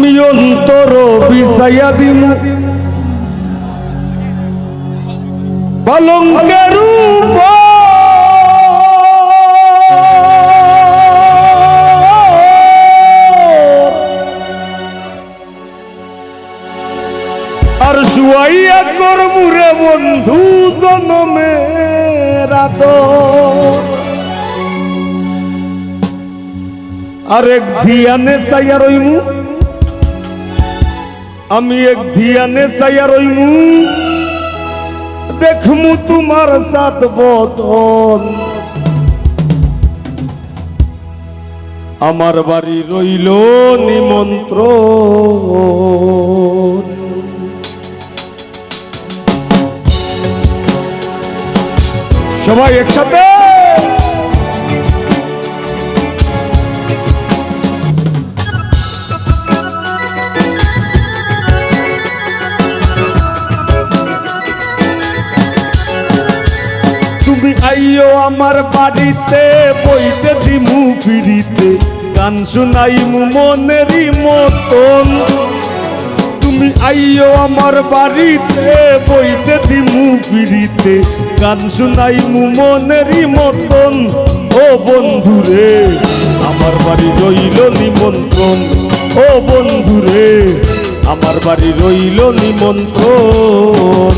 আমি অন্তর বিছাইয়া দিমু পালঙ্কের উপর আর শুয়াইয়া করমুরে বন্ধু জনমের আদর আর এক ধিয়ানে চাইয়া রইমু আমি এক ধিয়ানে চাইয়া রইমু দেখমু তোমার সাত বদন আমার বাড়ি রইল নিমন্ত্রণ সবাই একসাথে তুমি আইও আমার বাড়িতে বইতে দিমু ফিরিতে গান শুনাইমু মনেরই মতন তুমি আইও আমার বাড়িতে বইতে দিমু ফিরিতে গান শুনাইমু মনেরই মতন ও বন্ধুরে আমার বাড়ি রইল নিমন্ত্রণ ও বন্ধুরে আমার বাড়ি রইল নিমন্ত্রণ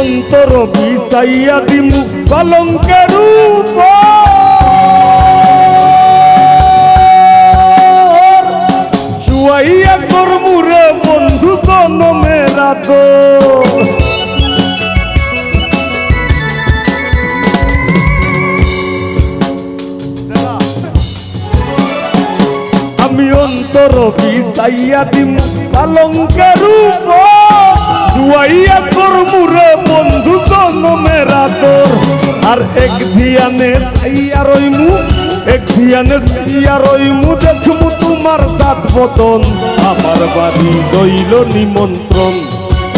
অন্তর বিছাইয়া দিমু পালঙ্কের উপর শুয়াইয়া করমুরে বন্ধু জনমের আদর আমি অন্তর বিছাইয়া দিমু পালঙ্কের উপর শুয়াইয়া করমুরে বন্ধু জনমের আদর আর এক ধিয়ানে চাইয়া রইমু এক ধিয়ানে চাইয়া রইমু দেখমু তোমার সাত বদন আমার বাড়ি রইল নিমন্ত্রণ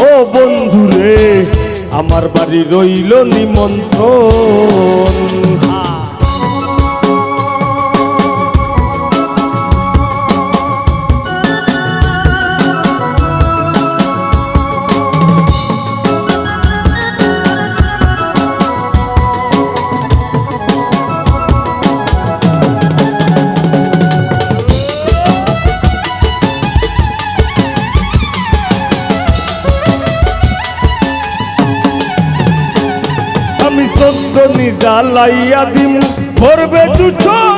ও বন্ধুরে আমার বাড়ি রইল নিমন্ত্রণ আমি সদ্যনি জ্বালাইয়া দিমু ভরবে জুছনায়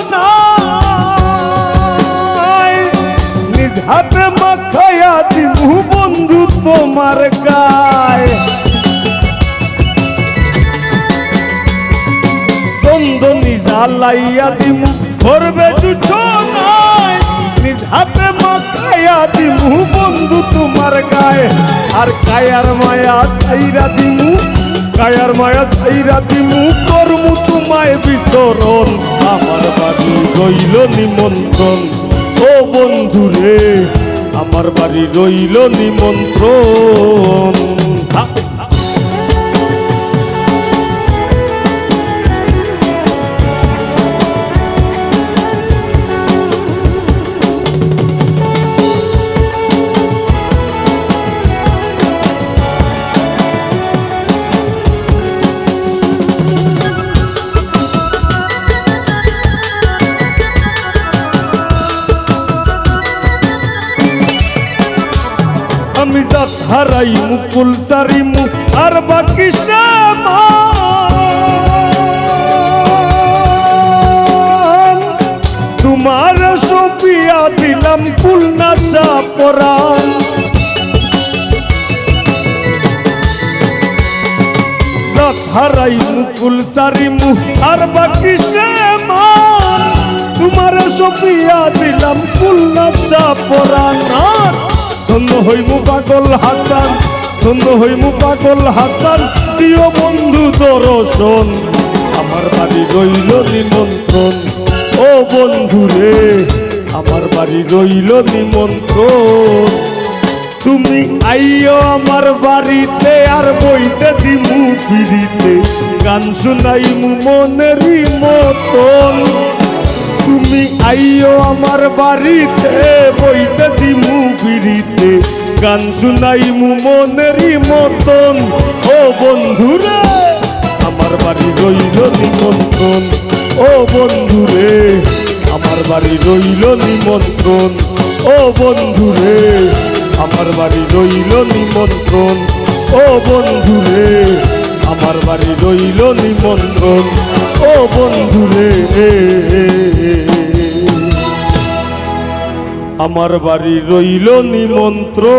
নিজ হাতে মাখাইয়া দিমু বন্ধু তোমার গায় সন্দনি জ্বালাইয়া দিমু ভরবে জুছনায় নিজ হাতে মাখাইয়া দিমু বন্ধু তোমার গায় আর কায়ার মায়া ছাইরা দিমু কায়ার মায়া ছাইরা দিমু করমু তোমায় বিতরণ আমার বাড়ি রইল নিমন্ত্রণ ও বন্ধুরে আমার বাড়ি রইল নিমন্ত্রণ আমি জাত হারাইমু কুল সারিমু আর বাকি সামান তোমার সপিয়া দিলাম কুল নাশা পরাণ জাত হারাইমু কুল সারিমু আর বাকি সামান তোমার সপিয়া দিলাম কুল নাশা পরাণ ধন্য হইমু পাগল হাসান, ধন্য হইমু পাগল হাসান, দিও বন্ধু দর্শন, আমার বাড়ি রইল নিমন্ত্রণ। ও বন্ধু রে, আমার বাড়ি রইল নিমন্ত্রণ। তুমি আইও আমার বাড়িতে, আর বইতে দিমু পিড়িতে, গান শুনাইমু মনেরই মতন। তুমি আইও আমার বাড়িতে, বইতে দিমু পিড়িতে, গান শুনাইমু মনেরই মতন। ও বন্ধুরে, আমার বাড়ি রইল নিমন্ত্রণ। ও বন্ধুরে, আমার বাড়ি রইল নিমন্ত্রণ। ও বন্ধুরে, আমার বাড়ি রইল নিমন্ত্রণ। ও বন্ধুরে, আমার বাড়ি রইল নিমন্ত্রণ। ও বন্ধুরে, আমার বাড়ি রইল নিমন্ত্রণ।